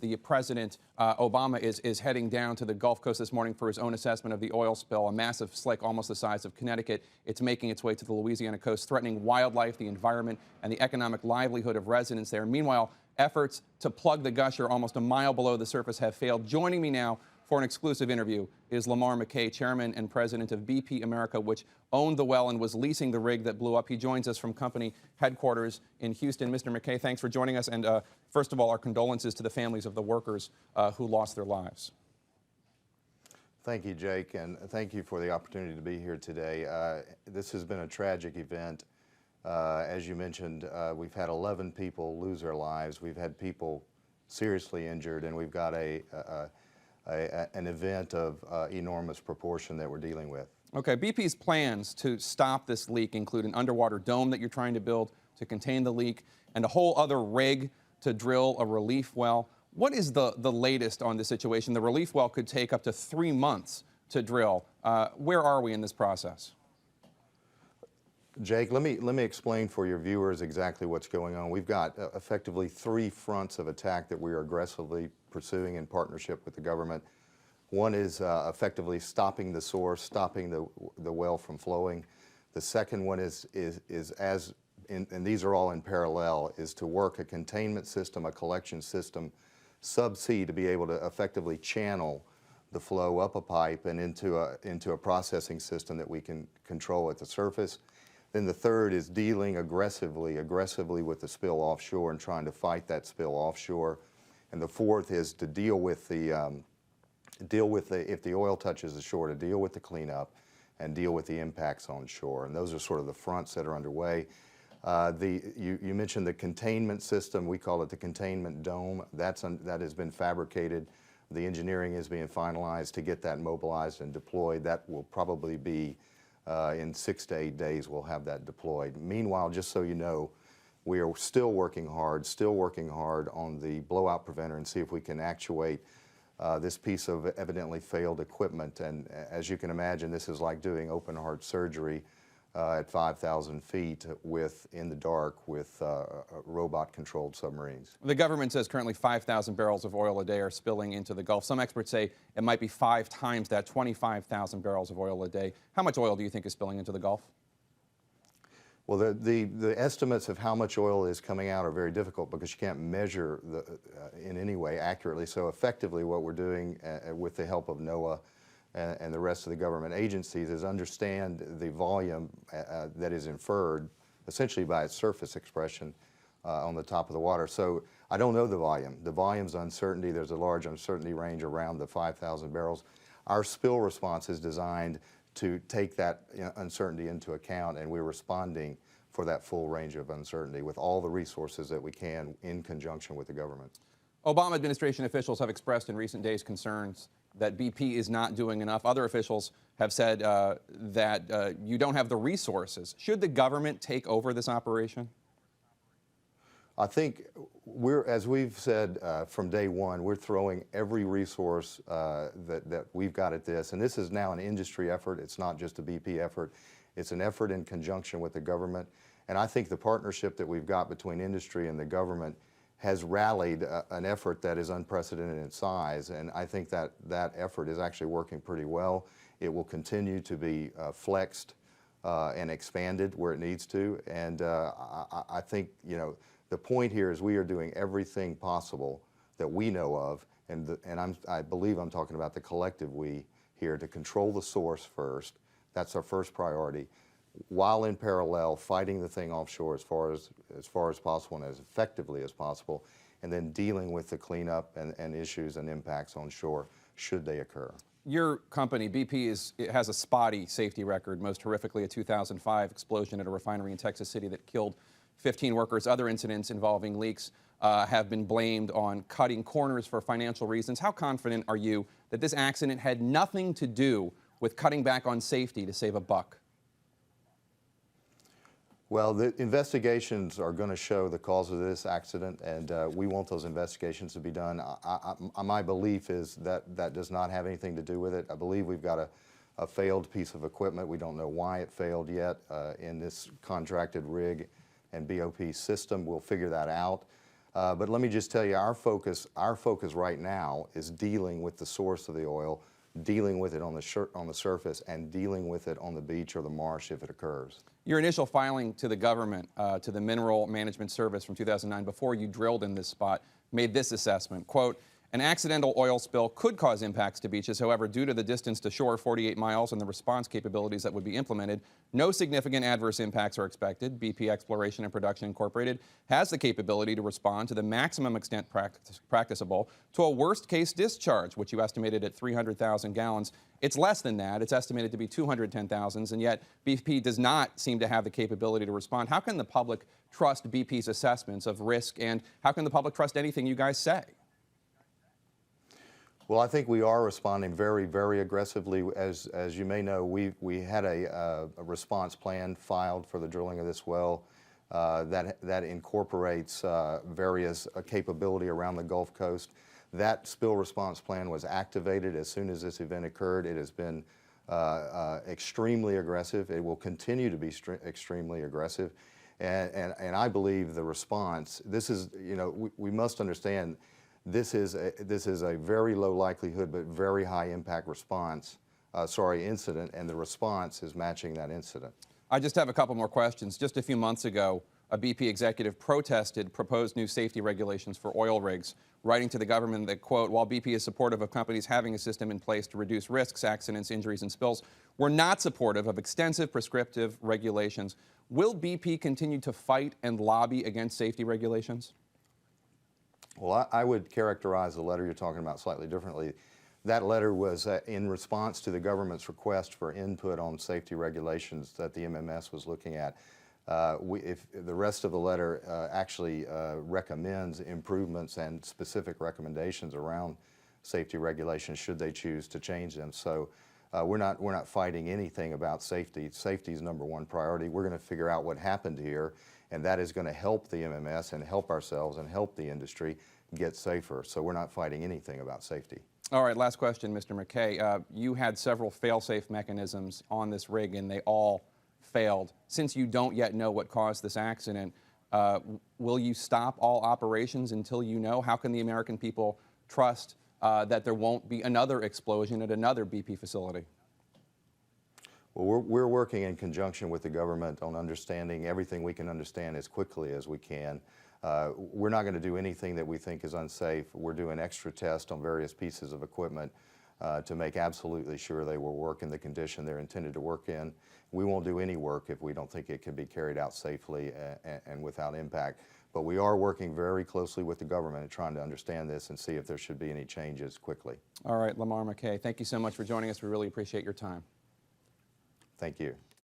The President Obama is heading down to the Gulf Coast this morning for his own assessment of the oil spill, a massive slick almost the size of Connecticut. It's making its way to the Louisiana coast, threatening wildlife, the environment, and the economic livelihood of residents there. Meanwhile, efforts to plug the gusher almost a mile below the surface have failed. Joining me now for an exclusive interview is Lamar McKay, chairman and president of BP America, which owned the well and was leasing the rig that blew up. He joins us from company headquarters in Houston. Mr. McKay, thanks for joining us. And first of all, our condolences to the families of the workers who lost their lives. Thank you, Jake, and thank you for the opportunity to be here today. This has been a tragic event. As you mentioned, we've had 11 people lose their lives. We've had people seriously injured, and we've got an event of enormous proportion that we're dealing with. Okay, BP's plans to stop this leak include an underwater dome that you're trying to build to contain the leak and a whole other rig to drill a relief well. What is the latest on this situation? The relief well could take up to 3 months to drill. Where are we in this process? Jake, let me explain for your viewers exactly what's going on. We've got effectively 3 fronts of attack that we are aggressively pursuing in partnership with the government. One is effectively stopping the source, stopping the well from flowing. The second one and these are all in parallel, is to work a containment system, a collection system, subsea, to be able to effectively channel the flow up a pipe and into a processing system that we can control at the surface. Then the third is dealing aggressively with the spill offshore and trying to fight that spill offshore. And the fourth is to deal with if the oil touches the shore, to deal with the cleanup and deal with the impacts on shore. And those are sort of the fronts that are underway. You mentioned the containment system. We call it the containment dome. That has been fabricated. The engineering is being finalized to get that mobilized and deployed. That will probably be in 6 to 8 days. We'll have that deployed. Meanwhile, just so you know, we are still working hard on the blowout preventer and see if we can actuate this piece of evidently failed equipment. And as you can imagine, this is like doing open heart surgery at 5,000 feet in the dark with robot-controlled submarines. The government says currently 5,000 barrels of oil a day are spilling into the Gulf. Some experts say it might be 5 times that, 25,000 barrels of oil a day. How much oil do you think is spilling into the Gulf? Well, the estimates of how much oil is coming out are very difficult because you can't measure in any way accurately. So effectively what we're doing with the help of NOAA and the rest of the government agencies is understand the volume that is inferred essentially by its surface expression on the top of the water. So I don't know the volume. The volume's uncertainty. There's a large uncertainty range around the 5,000 barrels. Our spill response is designed to take that uncertainty into account, and we're responding for that full range of uncertainty with all the resources that we can in conjunction with the government. Obama administration officials have expressed in recent days concerns that BP is not doing enough. Other officials have said that you don't have the resources. Should the government take over this operation? I think as we've said from day one, we're throwing every resource that we've got at this. And this is now an industry effort. It's not just a BP effort. It's an effort in conjunction with the government. And I think the partnership that we've got between industry and the government has rallied an effort that is unprecedented in size. And I think that effort is actually working pretty well. It will continue to be flexed and expanded where it needs to. And I think, the point here is we are doing everything possible that we know of, and I believe I'm talking about the collective we here, to control the source first. That's our first priority, while in parallel fighting the thing offshore as far as possible and as effectively as possible, and then dealing with the cleanup and issues and impacts on shore should they occur. Your company, BP, has a spotty safety record, most horrifically a 2005 explosion at a refinery in Texas City that killed 15 workers. Other incidents involving leaks have been blamed on cutting corners for financial reasons. How confident are you that this accident had nothing to do with cutting back on safety to save a buck? Well, the investigations are going to show the cause of this accident, and we want those investigations to be done. My belief is that that does not have anything to do with it. I believe we've got a failed piece of equipment. We don't know why it failed yet in this contracted rig and BOP system. We'll figure that out. But let me just tell you, our focus right now is dealing with the source of the oil, dealing with it on the surface, and dealing with it on the beach or the marsh if it occurs. Your initial filing to the government, to the Mineral Management Service from 2009, before you drilled in this spot, made this assessment, quote, "An accidental oil spill could cause impacts to beaches. However, due to the distance to shore, 48 miles, and the response capabilities that would be implemented, no significant adverse impacts are expected. BP Exploration and Production Incorporated has the capability to respond to the maximum extent practicable to a worst-case discharge," which you estimated at 300,000 gallons. It's less than that. It's estimated to be 210,000, and yet BP does not seem to have the capability to respond. How can the public trust BP's assessments of risk, and how can the public trust anything you guys say? Well, I think we are responding very, very aggressively. As you may know, we had a response plan filed for the drilling of this well that incorporates various capability around the Gulf Coast. That spill response plan was activated as soon as this event occurred. It has been extremely aggressive. It will continue to be extremely aggressive. And I believe the response, this is, you know, we must understand, this is a very low likelihood but very high impact incident, and the response is matching that incident. I just have a couple more questions. Just a few months ago, a BP executive protested proposed new safety regulations for oil rigs, writing to the government that, quote, "While BP is supportive of companies having a system in place to reduce risks, accidents, injuries, and spills, we're not supportive of extensive prescriptive regulations." Will BP continue to fight and lobby against safety regulations? Well, I would characterize the letter you're talking about slightly differently. That letter was in response to the government's request for input on safety regulations that the MMS was looking at. If the rest of the letter actually recommends improvements and specific recommendations around safety regulations should they choose to change them. So we're not fighting anything about safety. Safety is #1 priority. We're going to figure out what happened here, and that is going to help the MMS and help ourselves and help the industry get safer. So we're not fighting anything about safety. All right, last question, Mr. McKay. You had several fail-safe mechanisms on this rig, and they all failed. Since you don't yet know what caused this accident, will you stop all operations until you know? How can the American people trust that there won't be another explosion at another BP facility? Well, we're working in conjunction with the government on understanding everything we can understand as quickly as we can. We're not going to do anything that we think is unsafe. We're doing extra tests on various pieces of equipment to make absolutely sure they will work in the condition they're intended to work in. We won't do any work if we don't think it can be carried out safely and without impact. But we are working very closely with the government and trying to understand this and see if there should be any changes quickly. All right, Lamar McKay, thank you so much for joining us. We really appreciate your time. Thank you.